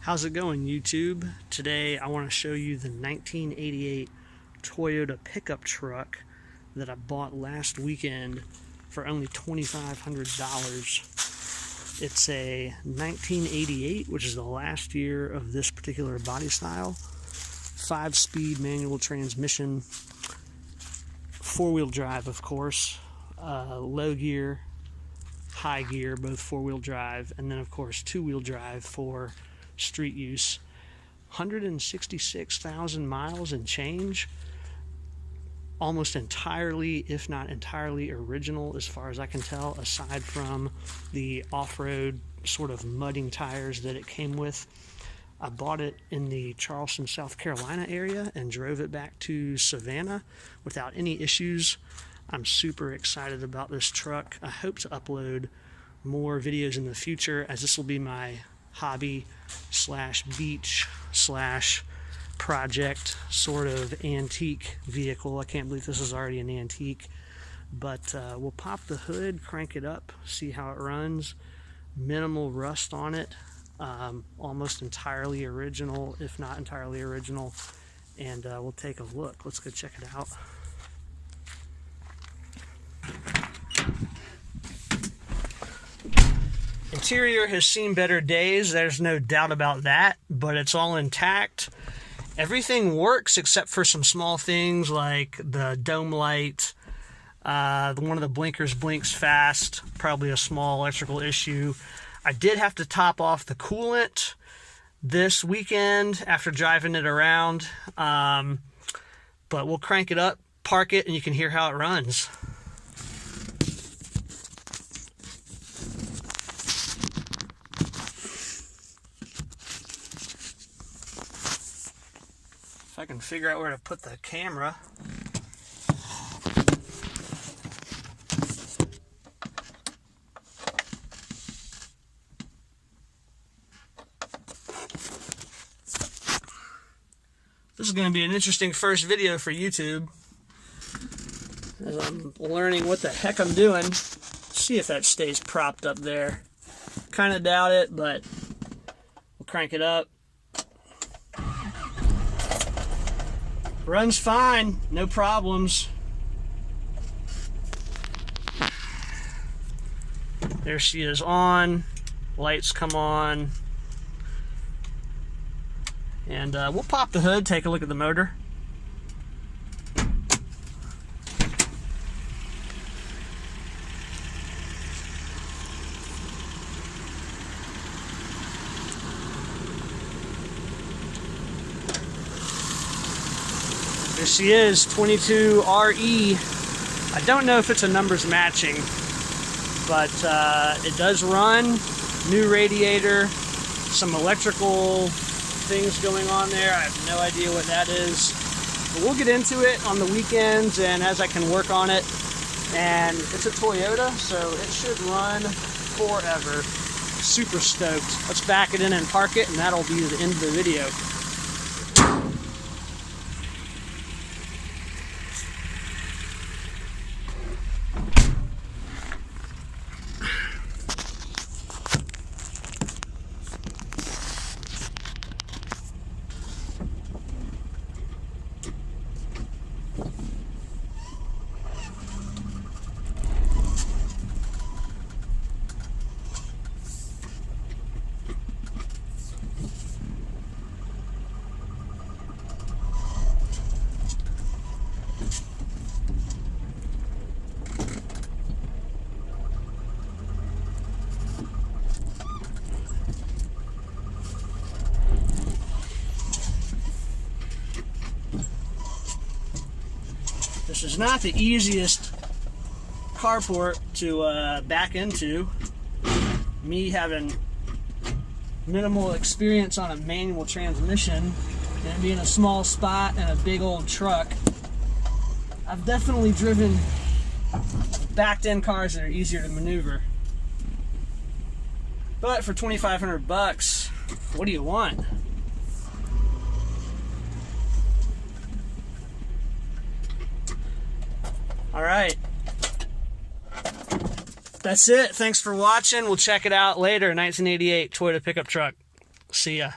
How's it going, YouTube? Today I want to show you the 1988 Toyota pickup truck that I bought last weekend for only $2,500. It's a 1988, which is the last year of this particular body style. 5-speed manual transmission, 4-wheel drive, of course, low gear, high gear, both 4-wheel drive, and then of course 2-wheel drive for street use. 166,000 miles and change. Almost entirely, if not entirely, original as far as I can tell, aside from the off-road sort of mudding tires that it came with. I bought it in the Charleston, South Carolina area and drove it back to Savannah without any issues. I'm super excited about this truck. I hope to upload more videos in the future, as this will be my hobby slash beach slash project sort of antique vehicle. I can't believe this is already an antique, but we'll pop the hood, crank it up, see how it runs. Minimal rust on it, almost entirely original, if not entirely original, and we'll take a look. Let's go check it out. Interior has seen better days, there's no doubt about that, but it's all intact. Everything works except for some small things like the dome light. One of the blinkers blinks fast, probably a small electrical issue. I did have to top off the coolant this weekend after driving it around, but we'll crank it up, park it, and you can hear how it runs. If I can figure out where to put the camera. This is going to be an interesting first video for YouTube, as I'm learning what the heck I'm doing. Let's see if that stays propped up there. Kind of doubt it, but we'll crank it up. Runs fine, no problems. There she is on, lights come on. And we'll pop the hood, take a look at the motor. There she is, 22RE. I don't know if it's a numbers matching, but it does run. New radiator, some electrical things going on there. I have no idea what that is, but we'll get into it on the weekends and as I can work on it. And it's a Toyota, so it should run forever. Super stoked. Let's back it in and park it, and that'll be the end of the video. This is not the easiest carport to back into. Me having minimal experience on a manual transmission and being a small spot and a big old truck, I've definitely driven backed in cars that are easier to maneuver. But for $2,500, what do you want? All right. That's it. Thanks for watching. We'll check it out later. 1988 Toyota pickup truck. See ya.